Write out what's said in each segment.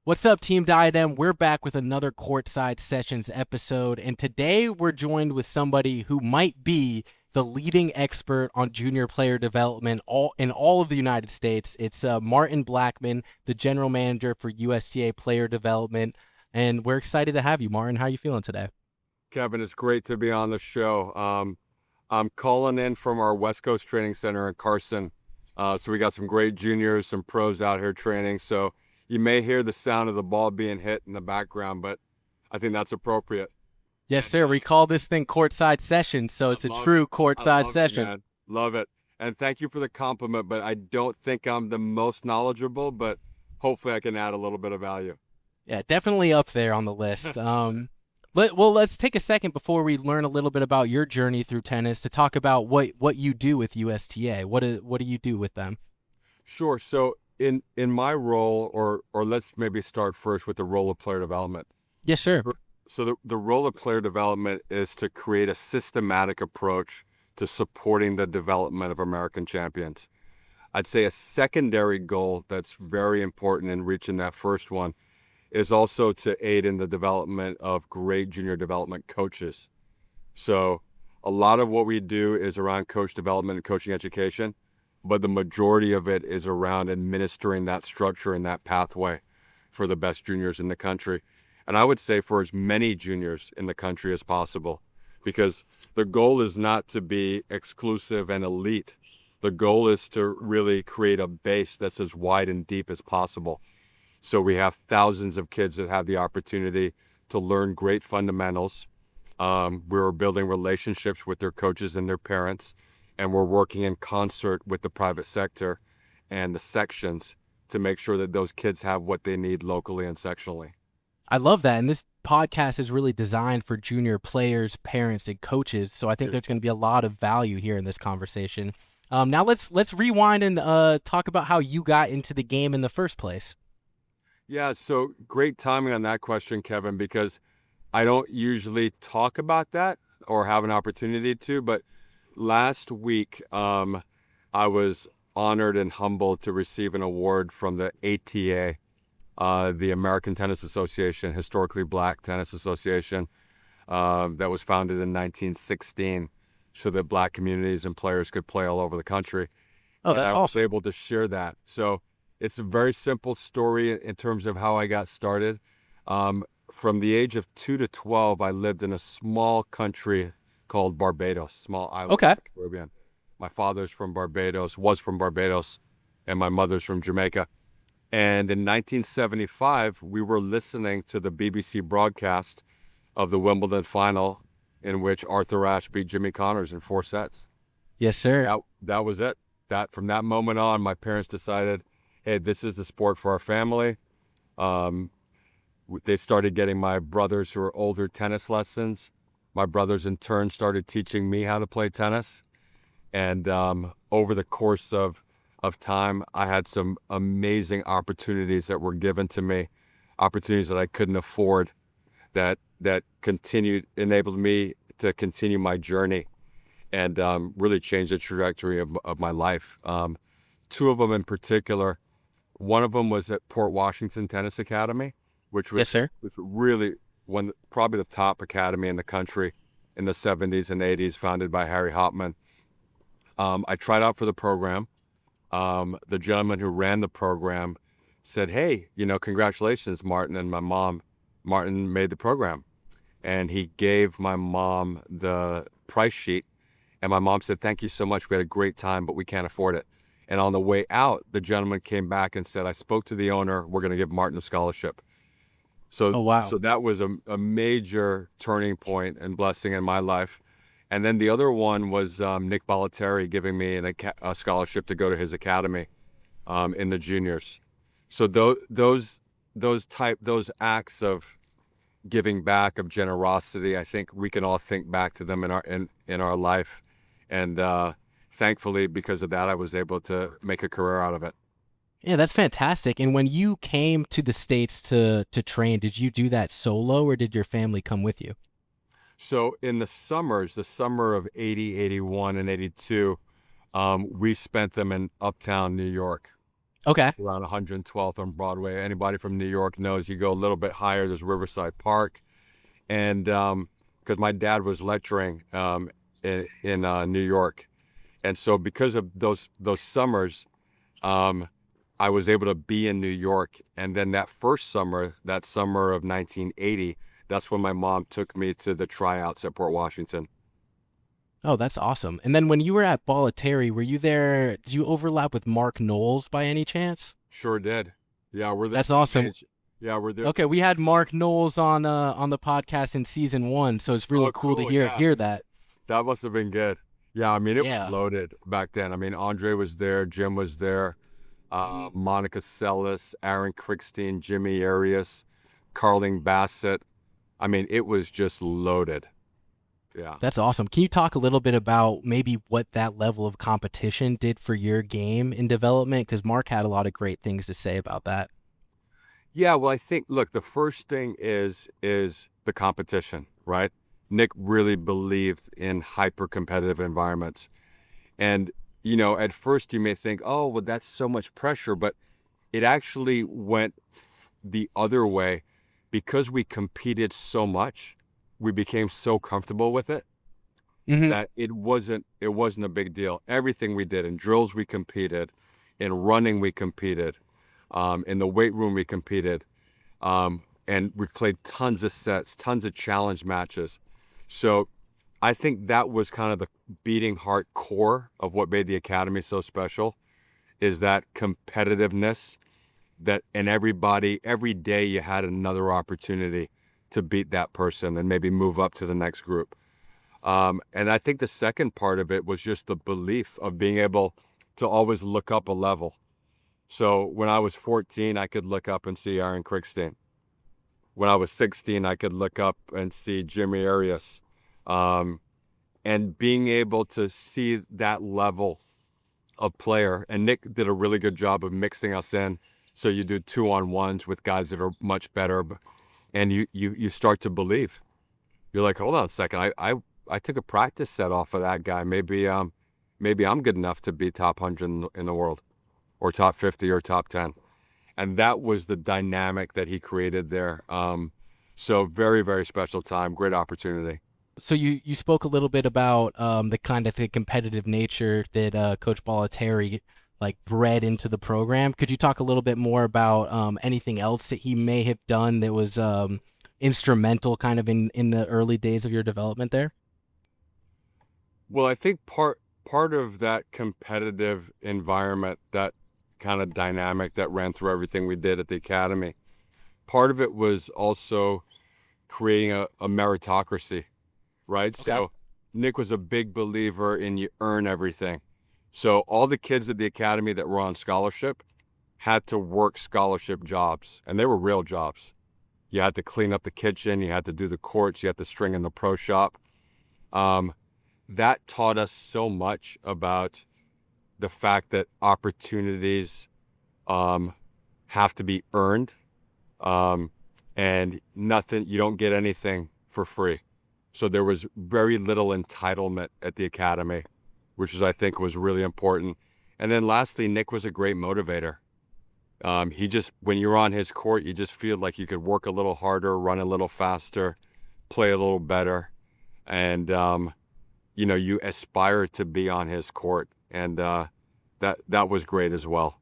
What's up, Team Diadem? We're back with another Courtside Sessions episode, and today we're joined with somebody who might be the leading expert on junior player development in all of the United States. It's Martin Blackman, the general manager for USTA Player Development, and we're excited to have you, Martin. How are you feeling today? Kevin, it's great to be on the show. I'm calling in from our West Coast Training Center in Carson. So we got some great juniors, some pros out here training. So you may hear the sound of the ball being hit in the background, but I think that's appropriate. Yes, And sir. We call this thing Courtside Sessions, so I it's a love it. true I courtside love it, session. man. Love it. And thank you for the compliment, but I don't think I'm the most knowledgeable, but hopefully I can add a little bit of value. Yeah, definitely up there on the list. Let's take a second before we learn a little bit about your journey through tennis to talk about what you do with USTA. What do you do with them? Sure. So in my role, or let's maybe start first with the role of player development. Yes, sir. So the role of player development is to create a systematic approach to supporting the development of American champions. I'd say a secondary goal that's very important in reaching that first one is also to aid in the development of great junior development coaches. So a lot of what we do is around coach development and coaching education, but the majority of it is around administering that structure and that pathway for the best juniors in the country. And I would say for as many juniors in the country as possible, because the goal is not to be exclusive and elite. The goal is to really create a base that's as wide and deep as possible. So we have thousands of kids that have the opportunity to learn great fundamentals. We're building relationships with their coaches and their parents, and we're working in concert with the private sector and the sections to make sure that those kids have what they need locally and sectionally. I love that, and this podcast is really designed for junior players, parents, and coaches. So I think there's going to be a lot of value here in this conversation. Now let's rewind and talk about how you got into the game in the first place. Yeah, so great timing on that question, Kevin, because I don't usually talk about that or have an opportunity to, but last week I was honored and humbled to receive an award from the ATA, the American Tennis Association, historically black tennis association, that was founded in 1916 so that black communities and players could play all over the country. Oh, And that's I was awesome. able to share that. So it's a very simple story in terms of how I got started. From the age of 2 to 12, I lived in a small country called Barbados, small island Okay. in the Caribbean. My father's from Barbados, was from Barbados, and my mother's from Jamaica. And in 1975, we were listening to the BBC broadcast of the Wimbledon final in which Arthur Ashe beat Jimmy Connors in 4 sets. Yes, sir. That was it. That from that moment on, my parents decided, hey, this is the sport for our family. Um, they started getting my brothers who are older tennis lessons. My brothers in turn started teaching me how to play tennis. And over the course of time, I had some amazing opportunities that were given to me, opportunities that I couldn't afford, that continued enabled me to continue my journey and really changed the trajectory of my life. Two of them in particular. One of them was at Port Washington Tennis Academy, which Yes, was sir. was really probably the top academy in the country in the 70s and 80s, founded by Harry Hopman. I tried out for the program. The gentleman who ran the program said, "Hey, congratulations, Martin." And my mom, Martin made the program, and he gave my mom the price sheet. And my mom said, "Thank you so much. We had a great time, but we can't afford it." And on the way out, the gentleman came back and said, "I spoke to the owner. We're going to give Martin a scholarship." So, Oh, wow. so that was a major turning point and blessing in my life. And then the other one was Nick Bollettieri giving me a scholarship to go to his academy in the juniors. So those acts of giving back, of generosity, I think we can all think back to them in our life. And thankfully, because of that, I was able to make a career out of it. Yeah, that's fantastic. And when you came to the States to train, did you do that solo or did your family come with you? So in the summers, the summer of 80, 81, and 82, we spent them in uptown New York. Okay. around 112th on Broadway. Anybody from New York knows you go a little bit higher, there's Riverside Park. And because my dad was lecturing in New York. And so because of those summers, I was able to be in New York. And then that first summer, that summer of 1980, that's when my mom took me to the tryouts at Port Washington. Oh, that's awesome. And then when you were at Bollettieri, were you there? Did you overlap with Mark Knowles by any chance? Sure did. Yeah, we're the That's same awesome. age. Yeah, we're the Okay, we had Mark Knowles on the podcast in season 1, so it's really Oh, cool to cool. hear Yeah, hear that. that must have been good. Yeah, I mean, it was Yeah. loaded back then. I mean, Andre was there, Jim was there, Monica Seles, Aaron Crickstein, Jimmy Arias, Carling Bassett. I mean, it was just loaded. Yeah. That's awesome. Can you talk a little bit about maybe what that level of competition did for your game in development? Because Mark had a lot of great things to say about that. Yeah, well, I think look, the first thing is the competition, right? Nick really believed in hyper competitive environments. And at first you may think, "Oh, well that's so much pressure," but it actually went the other way because we competed so much. We became so comfortable with it Hmm. that it wasn't a big deal. Everything we did in drills we competed, in running we competed, in the weight room we competed, and we played tons of sets, tons of challenge matches. So I think that was kind of the beating heart core of what made the academy so special is that competitiveness that and everybody every day you had another opportunity to beat that person and maybe move up to the next group. And I think the second part of it was just the belief of being able to always look up a level. So when I was 14, I could look up and see Aaron Crickstein. When I was 16, I could look up and see Jimmy Arias. Um, and being able to see that level of player, and Nick did a really good job of mixing us in. So you do 2-on-1s with guys that are much better, and you start to believe. You're like, hold on a second, I took a practice set off of that guy. Maybe I'm good enough to be top 100 in the world, or top 50 or top 10. And that was the dynamic that he created there. So very, very special time, great opportunity. So you spoke a little bit about the kind of the competitive nature that Coach Bollettieri like bred into the program. Could you talk a little bit more about anything else that he may have done that was instrumental kind of in the early days of your development there? Well, I think part of that competitive environment, that kind of dynamic that ran through everything we did at the academy, part of it was also creating a meritocracy, right? Okay. So Nick was a big believer in you earn everything. So all the kids at the academy that were on scholarship had to work scholarship jobs, and they were real jobs. You had to clean up the kitchen, you had to do the courts, you had to string in the pro shop. Um, that taught us so much about the fact that opportunities have to be earned, um, and you don't get anything for free. So there was very little entitlement at the academy, which I think was really important. And then lastly, Nick was a great motivator. When you're on his court, you just feel like you could work a little harder, run a little faster, play a little better. And, you aspire to be on his court. And that was great as well.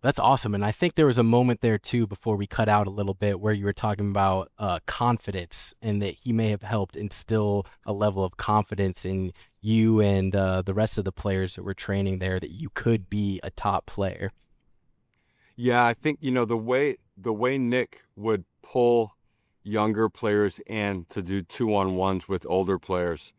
That's awesome. And I think there was a moment there too before we cut out a little bit where you were talking about confidence and that he may have helped instill a level of confidence in you and the rest of the players that were training there that you could be a top player. Yeah, I think, the way Nick would pull younger players in to do 2-on-1s with older players.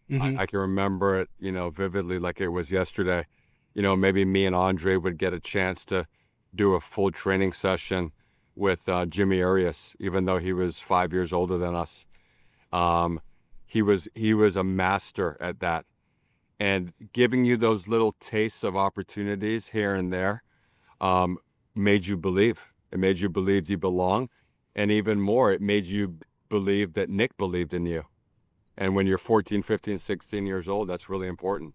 Hmm. I can remember it, vividly like it was yesterday. Maybe me and Andre would get a chance to do a full training session with Jimmy Arias, even though he was 5 years older than us. Um, he was a master at that, and giving you those little tastes of opportunities here and there um, made you believe. It made you believe you belong, and even more, it made you believe that Nick believed in you. And when you're 14, 15, 16 years old, that's really important.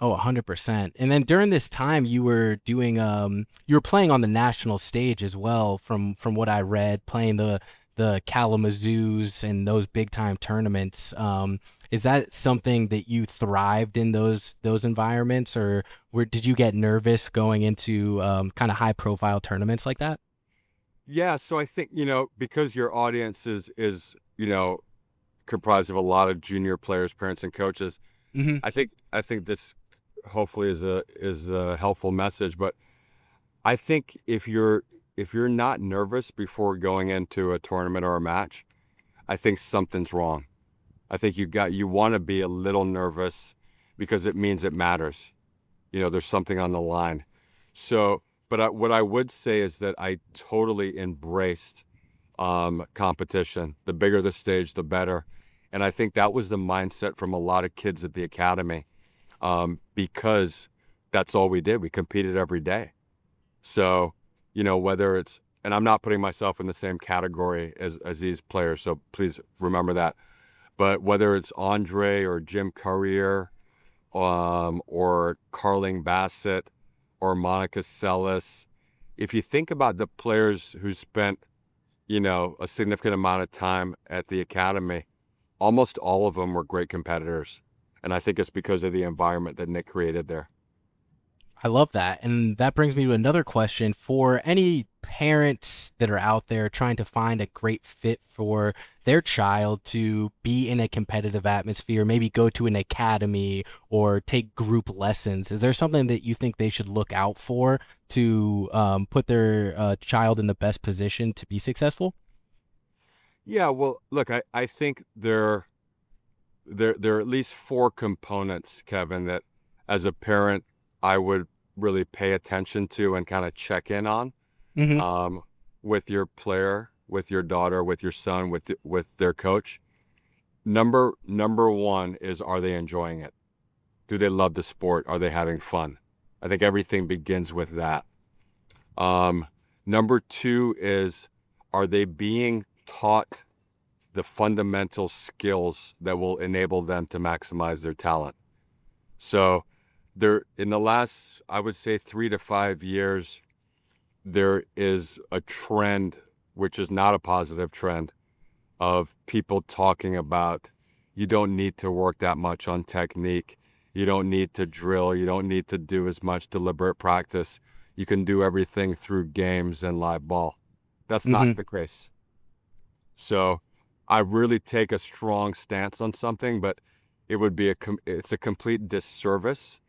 Oh, 100%. And then during this time you were doing you were playing on the national stage as well from what I read, playing the Kalamazoos and those big time tournaments. Is that something that you thrived in those environments, or did you get nervous going into kind of high profile tournaments like that? Yeah, so I think, because your audience is, comprised of a lot of junior players, parents and coaches, Hmm. I think this hopefully is a helpful message, but I think if you're not nervous before going into a tournament or a match, I think something's wrong. I think you want to be a little nervous because it means it matters. There's something on the line. So, but what I would say is that I totally embraced competition. The bigger the stage, the better. And I think that was the mindset from a lot of kids at the academy, because that's all we did. We competed every day. So, whether it's, and I'm not putting myself in the same category as these players, so please remember that. But whether it's Andre or Jim Courier, or Carling Bassett or Monica Seles, if you think about the players who spent, a significant amount of time at the academy, almost all of them were great competitors. And I think it's because of the environment that Nick created there. I love that. And that brings me to another question for any parents that are out there trying to find a great fit for their child to be in a competitive atmosphere, maybe go to an academy or take group lessons. Is there something that you think they should look out for to put their child in the best position to be successful? Yeah, well, look, I think there are at least four components, Kevin, that as a parent I would really pay attention to and kind of check in on, Hmm. um, with your player, with your daughter, with your son, with their coach. Number one is, are they enjoying it? Do they love the sport? Are they having fun? I think everything begins with that. Um, Number two is, are they being taught the fundamental skills that will enable them to maximize their talent? So there, in the last, I would say 3 to 5 years, there is a trend, which is not a positive trend, of people talking about, you don't need to work that much on technique. You don't need to drill. You don't need to do as much deliberate practice. You can do everything through games and live ball. That's not Hmm. the case. So I really take a strong stance on something, but it's a complete disservice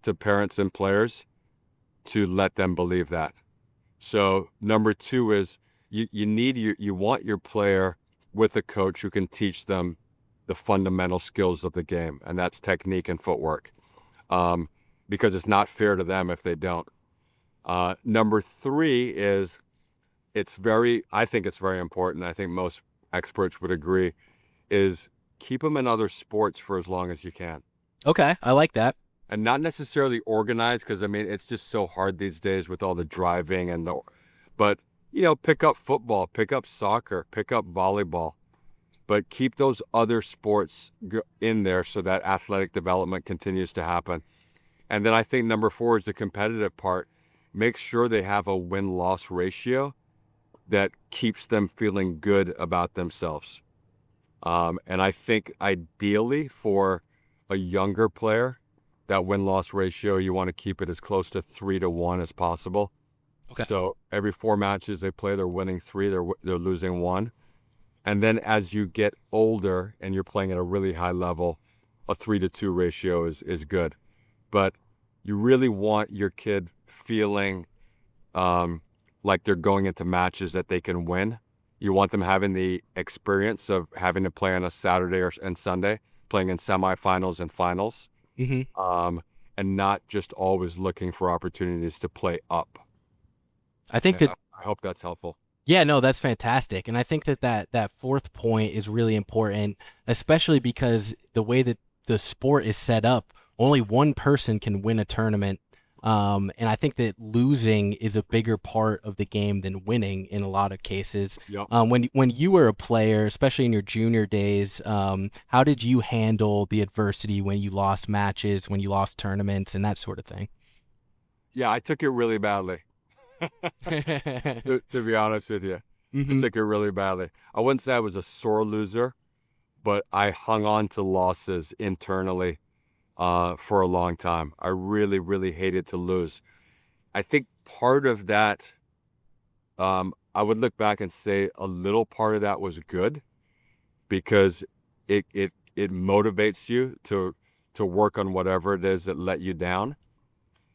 to parents and players to let them believe that. So number two is, you want your player with a coach who can teach them the fundamental skills of the game, and that's technique and footwork, because it's not fair to them if they don't. Number three is, I think it's very important. I think most experts would agree, is keep them in other sports for as long as you can. Okay, I like that. And not necessarily organized, because I mean, it's just so hard these days with all the driving but pick up football, pick up soccer, pick up volleyball, but keep those other sports in there so that athletic development continues to happen. And then I think number four is the competitive part. Make sure they have a win-loss ratio that keeps them feeling good about themselves. And I think ideally for a younger player, that win-loss ratio, you want to keep it as close to 3 to 1 as possible. Okay. So every 4 matches they play, they're winning three, they're losing one. And then as you get older and you're playing at a really high level, a 3 to 2 ratio is good. But you really want your kid feeling, like they're going into matches that they can win. You want them having the experience of having to play on a Saturday and Sunday, playing in semifinals and finals, Hmm. um, and not just always looking for opportunities to play up. I think that. I hope that's helpful. Yeah, no, that's fantastic. And I think that fourth point is really important, especially because the way that the sport is set up, only one person can win a tournament And I think that losing is a bigger part of the game than winning in a lot of cases. Yep. When you were a player, especially in your junior days, how did you handle the adversity when you lost matches, when you lost tournaments, and that sort of thing? Yeah, I took it really badly. To be honest with you, I Hmm. took it really badly. I wouldn't say I was a sore loser, but I hung on to losses internally for a long time. I really, really hated to lose. I think part of that, I would look back and say a little part of that was good because it motivates you to work on whatever it is that let you down.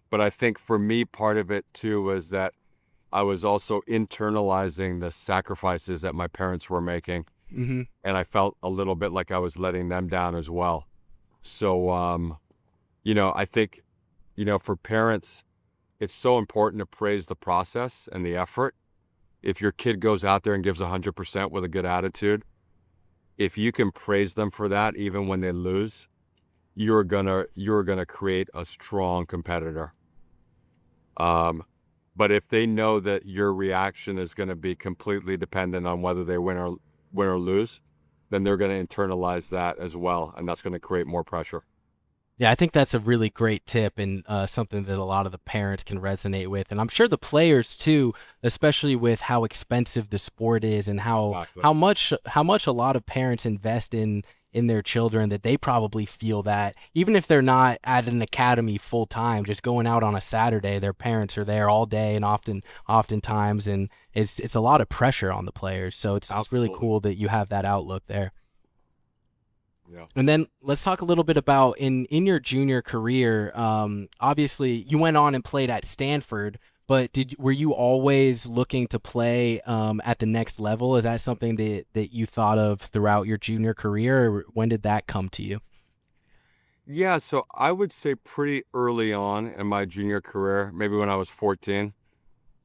But I think for me, part of it too was that I was also internalizing the sacrifices that my parents were making, Hmm. and I felt a little bit like I was letting them down as well. So, I think, for parents, it's so important to praise the process and the effort. If your kid goes out there and gives 100% with a good attitude, if you can praise them for that, even when they lose, you're gonna create a strong competitor. Um, but if they know that your reaction is going to be completely dependent on whether they win or lose, then they're going to internalize that as well, and that's going to create more pressure. Yeah, I think that's a really great tip and something that a lot of the parents can resonate with, and I'm sure the players too, especially with how expensive the sport is and how Exactly. how much a lot of parents invest in their children that they probably feel that even if they're not at an academy full time, just going out on a Saturday, their parents are there all day and oftentimes, and it's a lot of pressure on the players. So it's really Absolutely. cool that you have that outlook there. Yeah. And then let's talk a little bit about in your junior career. Obviously, you went on and played at Stanford, but were you always looking to play at the next level? Is that something that you thought of throughout your junior career, or when did that come to you? Yeah, so I would say pretty early on in my junior career, maybe when I was 14,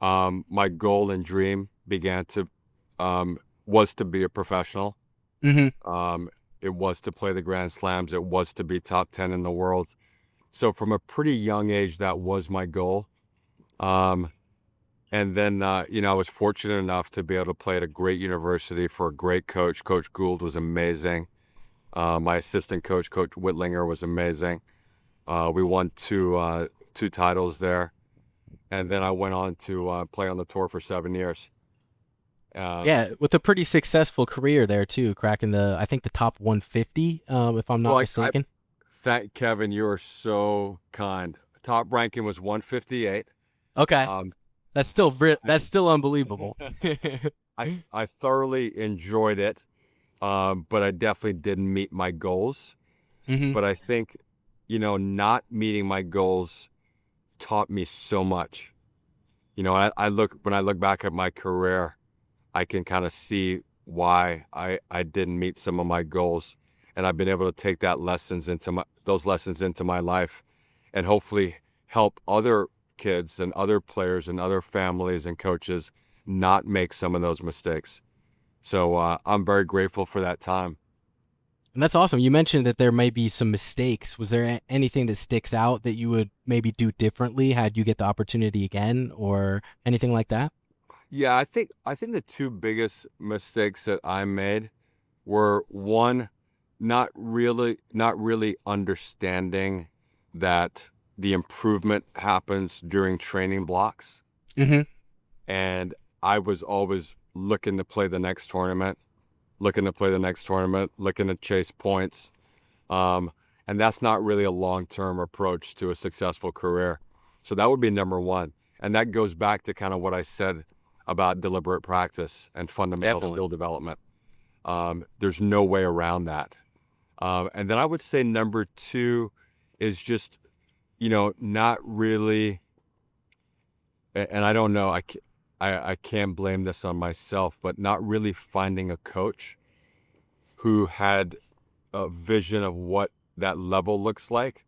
my goal and dream began to was to be a professional. Hmm. Um, it was to play the Grand Slams. It was to be top 10 in the world. So from a pretty young age, that was my goal. Um, and then, I was fortunate enough to be able to play at a great university for a great coach. Coach Gould was amazing. My assistant coach, Coach Whitlinger, was amazing. We won two titles there. And then I went on to play on the tour for 7 years. Um, Yeah, with a pretty successful career there too, cracking I think the top 150, if I'm well, not I mistaken. thank Kevin. You are so kind. Top ranking was 158. Okay, Um, that's still unbelievable. I thoroughly enjoyed it, but I definitely didn't meet my goals. Hmm. But I think, not meeting my goals taught me so much. When I look back at my career, I can kind of see why I didn't meet some of my goals, and I've been able to take those lessons into my life, and hopefully help other kids and other players and other families and coaches not make some of those mistakes. So I'm very grateful for that time. And that's awesome. You mentioned that there may be some mistakes. Was there anything that sticks out that you would maybe do differently had you get the opportunity again or anything like that? Yeah, I think the two biggest mistakes that I made were one, not really understanding that the improvement happens during training blocks. Hmm. And I was always looking to play the next tournament, looking to chase points. Um, and that's not really a long-term approach to a successful career. So that would be number one. And that goes back to kind of what I said about deliberate practice and fundamental Definitely. skill development. There's no way around that. And then I would say number two is just, not really, and I don't know, I can't blame this on myself, but not really finding a coach who had a vision of what that level looks like.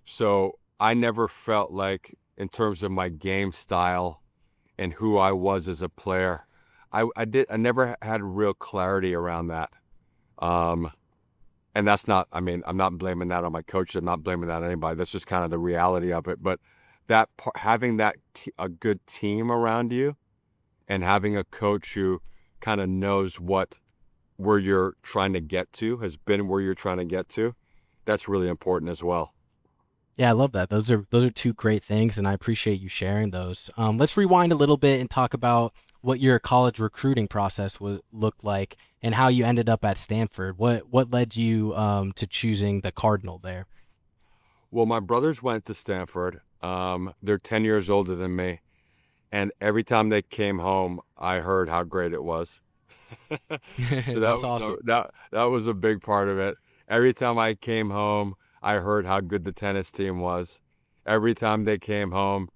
So I never felt like, in terms of my game style and who I was as a player, I never had real clarity around that. Um, and that's not, I mean, I'm not blaming that on my coach. I'm not blaming that on anybody. That's just kind of the reality of it. But having a good team around you and having a coach who kind of knows where you're trying to get to, has been where you're trying to get to, that's really important as well. Yeah, I love that. Those are two great things, and I appreciate you sharing those. Let's rewind a little bit and talk about what your college recruiting process looked like and how you ended up at Stanford. What led you to choosing the Cardinal there? Well, my brothers went to Stanford. They're 10 years older than me. And every time they came home, I heard how great it was. So That's awesome. that was a big part of it. Every time I came home, I heard how good the tennis team was. Every time they came home,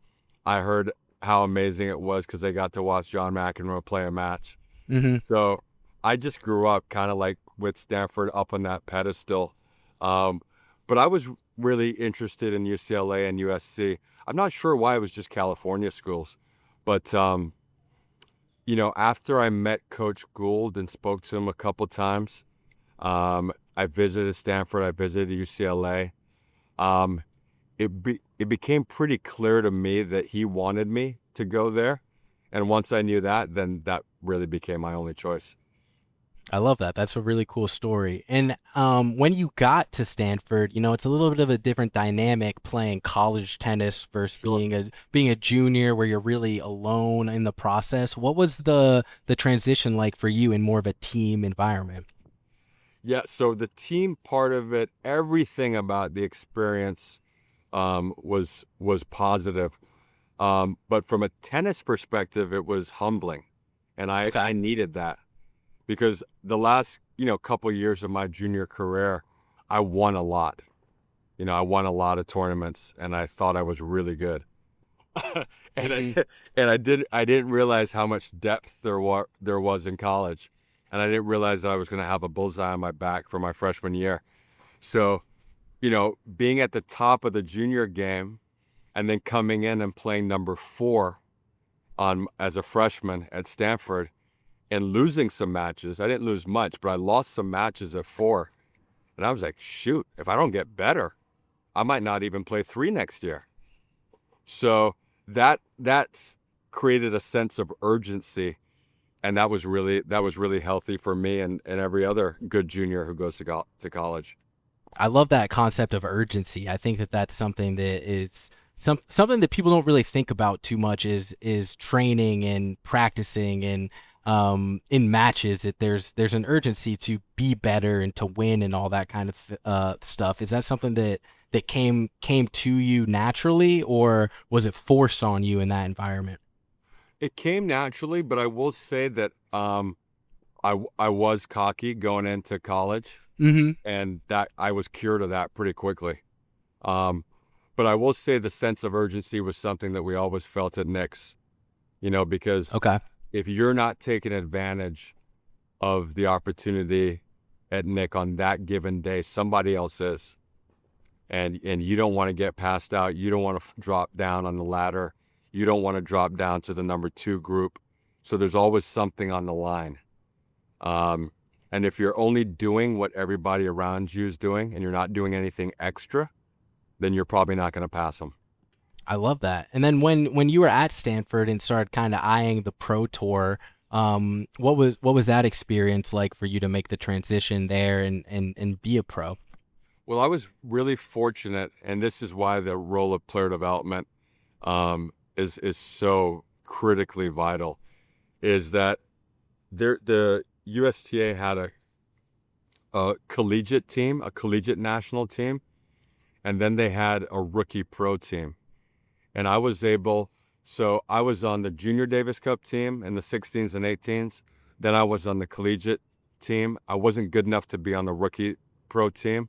I heard how amazing it was because they got to watch John McEnroe play a match. Hmm. So I just grew up kind of like with Stanford up on that pedestal. But I was really interested in UCLA and USC. I'm not sure why it was just California schools, but after I met Coach Gould and spoke to him a couple times, I visited Stanford, I visited UCLA. Um, it became pretty clear to me that he wanted me to go there, and once I knew that, then that really became my only choice. I love that. That's a really cool story. And when you got to Stanford, it's a little bit of a different dynamic playing college tennis versus Sure. being a junior where you're really alone in the process. What was the transition like for you in more of a team environment? Yeah, so the team part of it, everything about the experience was positive. But from a tennis perspective, it was humbling, and I Okay. needed that because the last couple years of my junior career, I won a lot. I won a lot of tournaments, and I thought I was really good. and I Hmm. and I didn't realize how much depth there was in college, and I didn't realize that I was going to have a bullseye on my back for my freshman year. So being at the top of the junior game and then coming in and playing number 4 on as a freshman at Stanford and losing some matches. I didn't lose much, but I lost some matches at 4. And I was like, shoot, if I don't get better, I might not even play 3 next year. So that's created a sense of urgency, and that was really healthy for me and every other good junior who goes to college. I love that concept of urgency. I think that that's something that is something that people don't really think about too much is training and practicing and in matches that there's an urgency to be better and to win and all that kind of stuff. Is that something that came to you naturally, or was it forced on you in that environment? It came naturally, but I will say that I was cocky going into college, Hmm. and that I was cured of that pretty quickly. Um, but I will say the sense of urgency was something that we always felt at Knicks, because Okay. if you're not taking advantage of the opportunity at Nick on that given day, somebody else is. And you don't want to get passed out. You don't want to drop down on the ladder. You don't want to drop down to the number 2 group. So there's always something on the line. Um, and if you're only doing what everybody around you is doing and you're not doing anything extra, then you're probably not going to pass them. I love that. And then when you were at Stanford and started kind of eyeing the pro tour, what was that experience like for you to make the transition there and be a pro? Well, I was really fortunate, and this is why the role of player development is so critically vital. Is that the USTA had a collegiate team, a collegiate national team, and then they had a rookie pro team. And I was on the Junior Davis Cup team in the 16s and 18s. Then I was on the collegiate team. I wasn't good enough to be on the rookie pro team,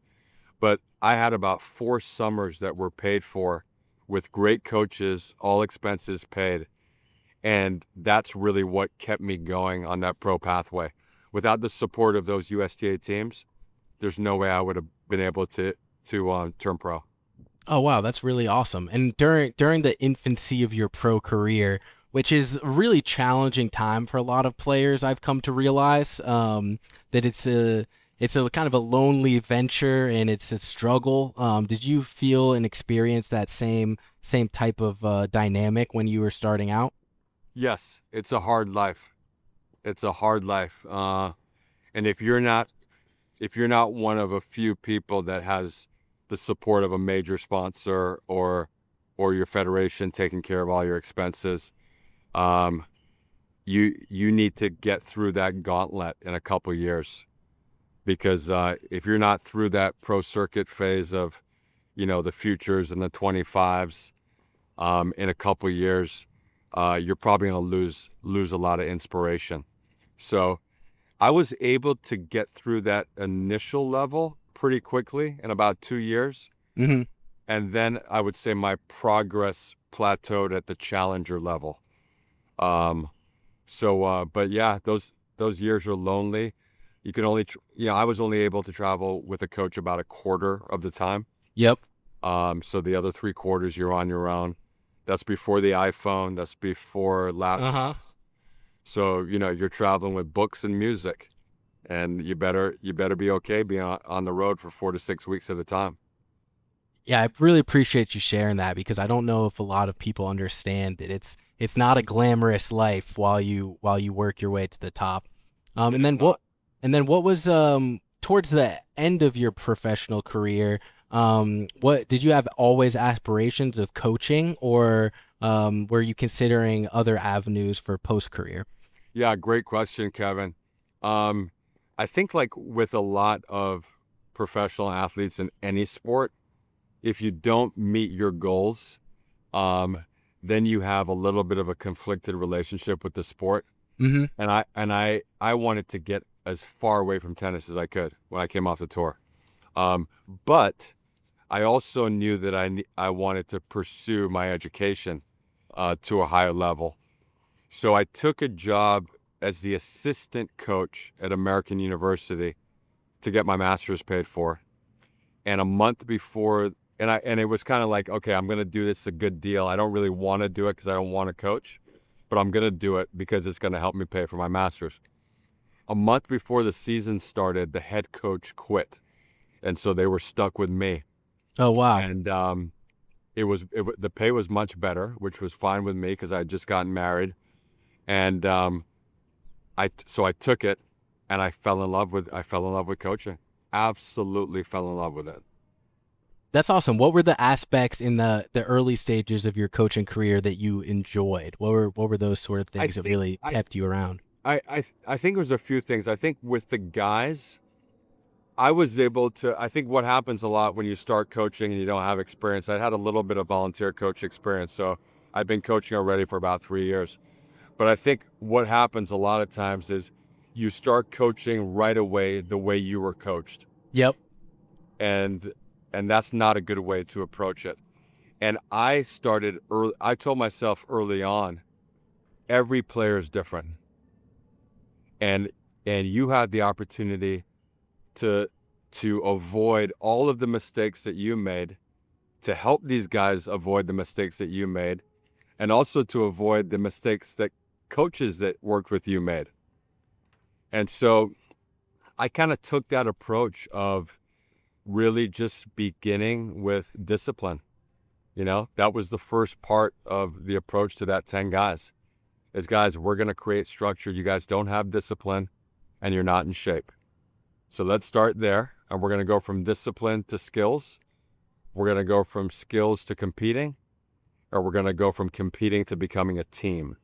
but I had about 4 summers that were paid for with great coaches, all expenses paid. And that's really what kept me going on that pro pathway. Without the support of those USTA teams, there's no way I would have been able to turn pro. Oh wow, that's really awesome. And during the infancy of your pro career, which is a really challenging time for a lot of players, I've come to realize that it's a kind of a lonely venture and it's a struggle. Did you feel and experience that same type of dynamic when you were starting out? Yes, it's a hard life. It's a hard life. And if you're not one of a few people that has the support of a major sponsor or your federation taking care of all your expenses, um, you need to get through that gauntlet in a couple years. Because if you're not through that pro circuit phase of, the futures and the 25s, in a couple years, you're probably going to lose a lot of inspiration. So I was able to get through that initial level pretty quickly in about 2 years. Hmm. And then I would say my progress plateaued at the challenger level. Um, but yeah, those years are lonely. You can only, I was only able to travel with a coach about a quarter of the time. Yep. So the other 3 quarters you're on your own. That's before the iPhone. That's before Uh-huh. laptops. So, you're traveling with books and music, and you better be okay being on the road for 4 to 6 weeks at a time. Yeah, I really appreciate you sharing that because I don't know if a lot of people understand that it's not a glamorous life while you work your way to the top. Um, It and is then not. what and then what was towards the end of your professional career, what did you have always aspirations of coaching or were you considering other avenues for post career? Yeah, great question, Kevin. Um, I think like with a lot of professional athletes in any sport, if you don't meet your goals, um, then you have a little bit of a conflicted relationship with the sport. Hmm. And I wanted to get as far away from tennis as I could when I came off the tour. But I also knew that I wanted to pursue my education to a higher level. So I took a job as the assistant coach at American University to get my master's paid for. And a month before, and it was kind of like, okay, I'm gonna do this a good deal. I don't really want to do it because I don't want to coach, but I'm gonna do it because it's gonna help me pay for my master's. A month before the season started, the head coach quit, and so they were stuck with me. Oh wow. And the pay was much better, which was fine with me because I had just gotten married. And so I took it, and I fell in love with coaching. Absolutely fell in love with it. That's awesome. What were the aspects in the early stages of your coaching career that you enjoyed? What were those sort of I things that think really kept you around? I think there's a few things. I think with the guys, I was able to. I think what happens a lot when you start coaching and you don't have experience. I had a little bit of volunteer coach experience, so I've been coaching already for about 3 years. But I think what happens a lot of times is you start coaching right away the way you were coached, Yep. and and that's not a good way to approach it. And I started early. I told myself early on, every player is different, and and you had the opportunity to avoid all of the mistakes that you made, to help these guys avoid the mistakes that you made, and also to avoid the mistakes that coaches that worked with you made. And so I kind of took that approach of really just beginning with discipline. That was the first part of the approach to that 10 guys. Is guys, we're going to create structure. You guys don't have discipline and you're not in shape. So let's start there. And we're going to go from discipline to skills. We're going to go from skills to competing, or we're going to go from competing to becoming a team.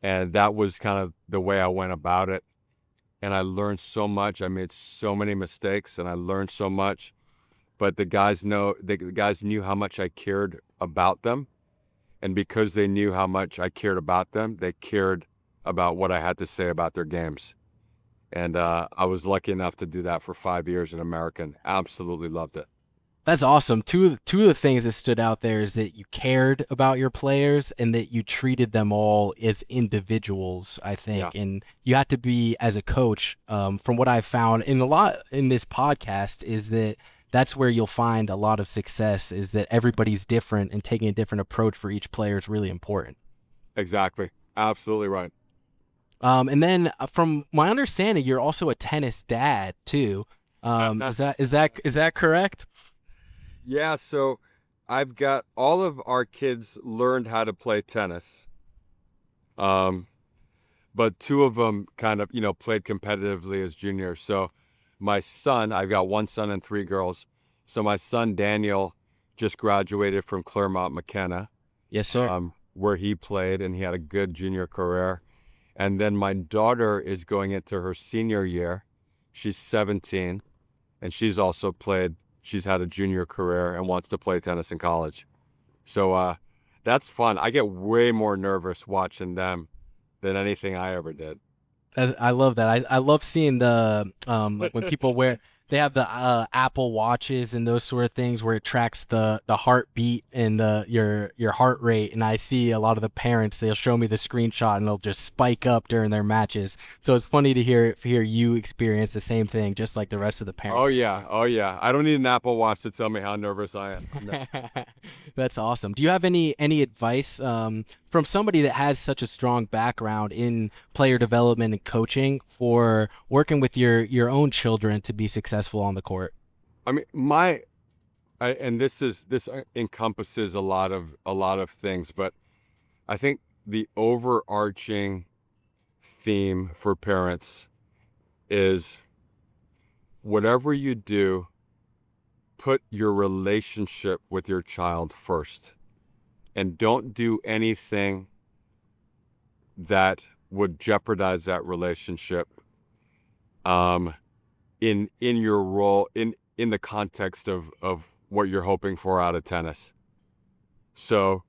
And that was kind of the way I went about it. And I learned so much. I made so many mistakes and I learned so much. But the guys knew how much I cared about them. And because they knew how much I cared about them, they cared about what I had to say about their games. And I was lucky enough to do that for 5 years in American. Absolutely loved it. That's awesome. Two of the things that stood out there is that you cared about your players and that you treated them all as individuals, I Yeah, think. And you have to be as a coach, from what I've found in a lot in this podcast, is that that's where you'll find a lot of success is that everybody's different and taking a different approach for each player is really important. exactly. Absolutely right. And then from my understanding, you're also a tennis dad too. Is that correct? Yeah, so I've got all of our kids learned how to play tennis. Um, but two of them kind of, played competitively as juniors. So my son, I've got one son and three girls. So my son Daniel just graduated from Claremont McKenna, Yes, sir. where he played and he had a good junior career. And then my daughter is going into her senior year. She's 17 and she's had a junior career and wants to play tennis in college. So that's fun. I get way more nervous watching them than anything I ever did. I love that. I love seeing the like when people wear they have the Apple watches and those sort of things where it tracks the heartbeat and your heart rate. And I see a lot of the parents, they'll show me the screenshot and they'll just spike up during their matches. So it's funny to hear you experience the same thing, just like the rest of the Oh parents. yeah, oh yeah. I don't need an Apple Watch to tell me how nervous I am. No. That's awesome. Do you have any advice from somebody that has such a strong background in player development and coaching for working with your own children to be successful on the court? I mean, and this encompasses a lot of things, but I think the overarching theme for parents is whatever you do, put your relationship with your child first, and don't do anything that would jeopardize that relationship um, in your role in the context of what you're hoping for out of tennis. So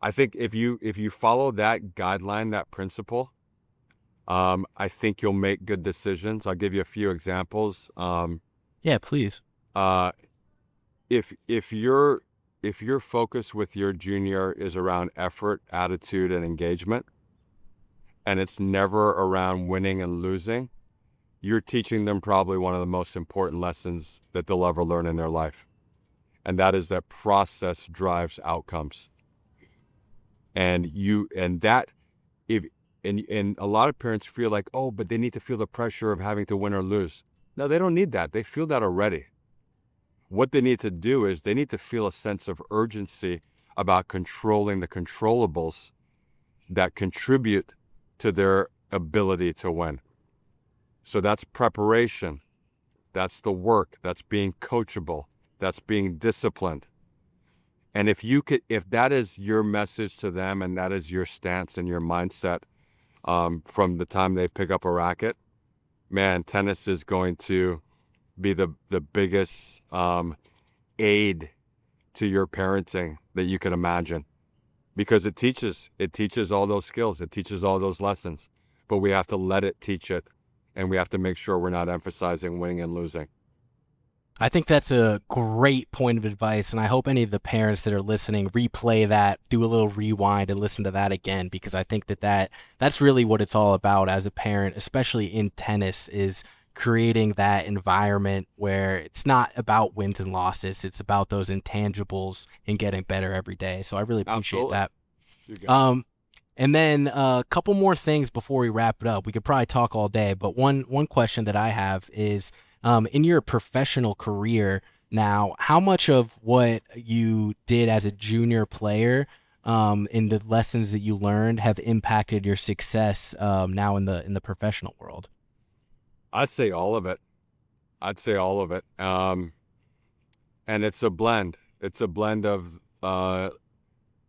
I think if you follow that guideline, that principle, I think you'll make good decisions. I'll give you a few examples. Yeah, please. Uh, if your focus with your junior is around effort, attitude, and engagement, and it's never around winning and losing, you're teaching them probably one of the most important lessons that they'll ever learn in their life. And that is that process drives outcomes. If and a lot of parents feel like, oh, but they need to feel the pressure of having to win or lose. No, they don't need that. They feel that already. What they need to do is they need to feel a sense of urgency about controlling the controllables that contribute to their ability to win. So that's preparation. That's the work. That's being coachable. That's being disciplined. And if that is your message to them and that is your stance and your mindset from the time they pick up a racket, man, tennis is going to be the biggest aid to your parenting that you can imagine, because it teaches all those skills, it teaches all those lessons, but we have to let it teach it, and we have to make sure we're not emphasizing winning and losing. I think that's a great point of advice, and I hope any of the parents that are listening replay that, do a little rewind, and listen to that again, because I think that's really what it's all about as a parent, especially in tennis, is creating that environment where it's not about wins and losses, it's about those intangibles and getting better every day. So I really appreciate Absolutely. that. You got it. Um, and then a couple more things before we wrap it up. We could probably talk all day, but one question that I have is, in your professional career now, how much of what you did as a junior player, in the lessons that you learned, have impacted your success now in the professional world? I'd say all of it. I'd say all of it. And it's a blend. It's a blend of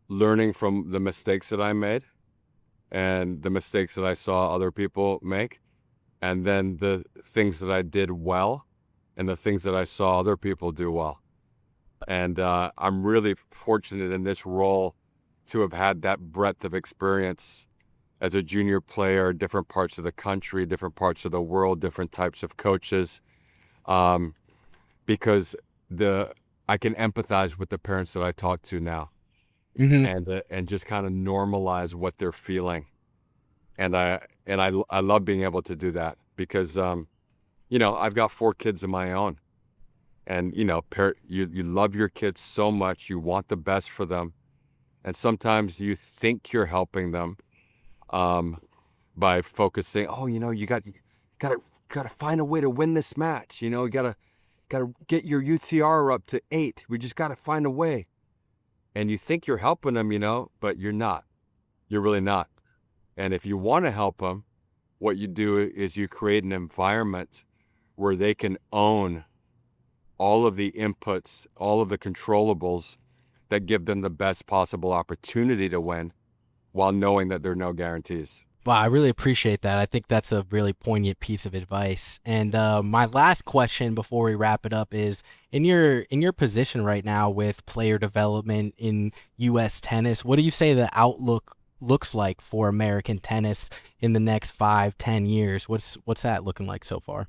learning from the mistakes that I made and the mistakes that I saw other people make, and then the things that I did well and the things that I saw other people do well. And I'm really fortunate in this role to have had that breadth of experience as a junior player, different parts of the country, different parts of the world, different types of coaches, um, because I can empathize with the parents that I talk to now, Hmm. and just kind of normalize what they're feeling. And I love being able to do that because I've got four kids of my own, and you love your kids so much, you want the best for them, and sometimes you think you're helping them, um, by focusing, oh, you gotta find a way to win this match. You gotta get your UTR up to 8. We just gotta find a way. And you think you're helping them, but you're not. You're really not. And if you want to help them, what you do is you create an environment where they can own all of the inputs, all of the controllables that give them the best possible opportunity to win, while knowing that there are no guarantees. Wow, I really appreciate that. I think that's a really poignant piece of advice. And my last question before we wrap it up is, in your position right now with player development in U.S. tennis, what do you say the outlook looks like for American tennis in the next 5-10 years? What's that looking like so far?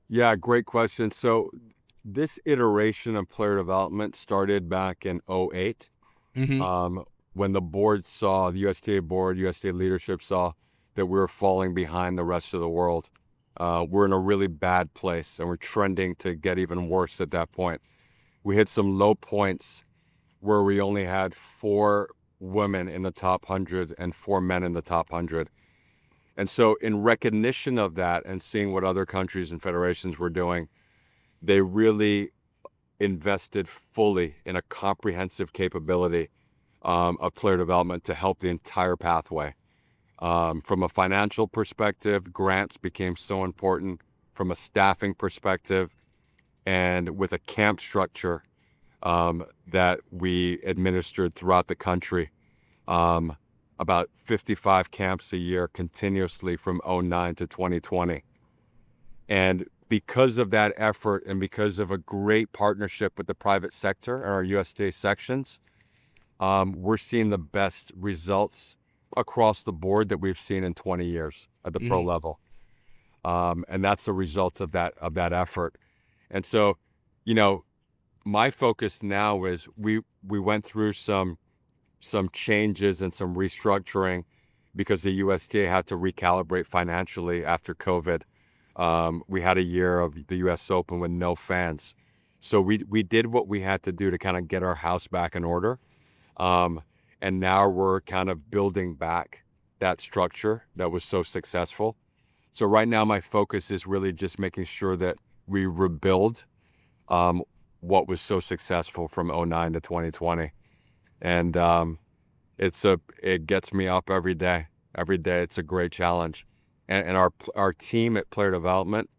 Yeah, great question. So this iteration of player development started back in '08. Mm-hmm. When the board saw, the USTA board, USTA leadership saw that we were falling behind the rest of the world. We're in a really bad place, and we're trending to get even worse at that point. We hit some low points where we only had 4 women in the top 100 and 4 men in the top 100. And so in recognition of that and seeing what other countries and federations were doing, they really invested fully in a comprehensive capability of player development to help the entire pathway. From a financial perspective, grants became so important. From a staffing perspective, and with a camp structure that we administered throughout the country, about 55 camps a year continuously from '09 to 2020. And because of that effort and because of a great partnership with the private sector and our USTA sections, we're seeing the best results across the board that we've seen in 20 years at the pro level. And that's the results of that effort. And so, my focus now is we went through some changes and some restructuring because the USTA had to recalibrate financially after COVID. We had a year of the US Open with no fans. So we did what we had to do to kind of get our house back in order. And now we're kind of building back that structure that was so successful. So right now my focus is really just making sure that we rebuild what was so successful from '09 to 2020. And it gets me up every day. Every day it's a great challenge. And our team at Player Development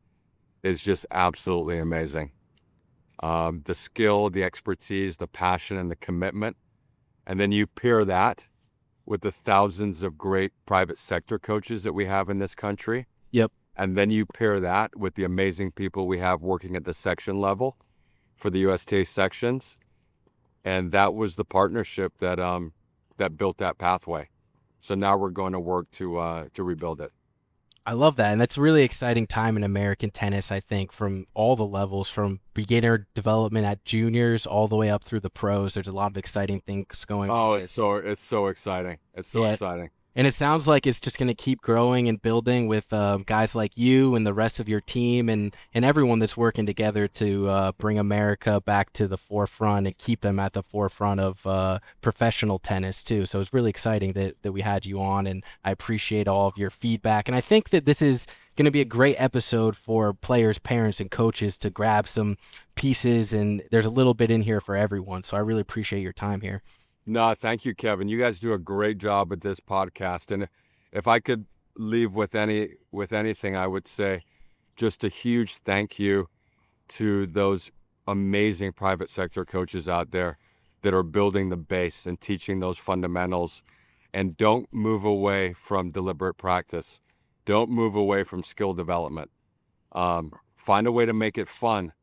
is just absolutely amazing. The skill, the expertise, the passion, and the commitment. And then you pair that with the thousands of great private sector coaches that we have in this country. Yep. And then you pair that with the amazing people we have working at the section level for the USTA sections. And that was the partnership that built that pathway. So now we're going to work to rebuild it. I love that. And that's a really exciting time in American tennis, I think, from all the levels, from beginner development at juniors all the way up through the pros. There's a lot of exciting things going on. Oh, it's so exciting. It's so exciting. And it sounds like it's just going to keep growing and building with guys like you and the rest of your team and everyone that's working together to bring America back to the forefront and keep them at the forefront of professional tennis too. So it's really exciting that we had you on, and I appreciate all of your feedback. And I think that this is going to be a great episode for players, parents, and coaches to grab some pieces, and there's a little bit in here for everyone. So I really appreciate your time here. No, thank you, Kevin. You guys do a great job with this podcast. And if I could leave with anything, I would say just a huge thank you to those amazing private sector coaches out there that are building the base and teaching those fundamentals. And don't move away from deliberate practice. Don't move away from skill development. Find a way to make it fun,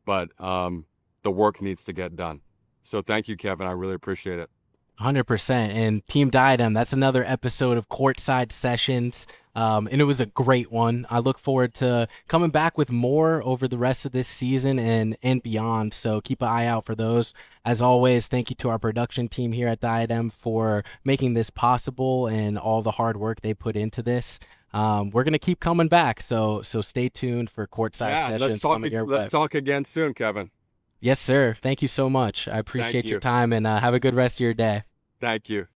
but the work needs to get done. So thank you, Kevin. I really appreciate it. 100%. And Team Diadem, that's another episode of Courtside Sessions. And it was a great one. I look forward to coming back with more over the rest of this season and beyond. So keep an eye out for those. As always, thank you to our production team here at Diadem for making this possible and all the hard work they put into this. We're going to keep coming back. So stay tuned for Courtside Sessions. Let's talk again soon, Kevin. Yes, sir. Thank you so much. I appreciate your time, and have a good rest of your day. Thank you.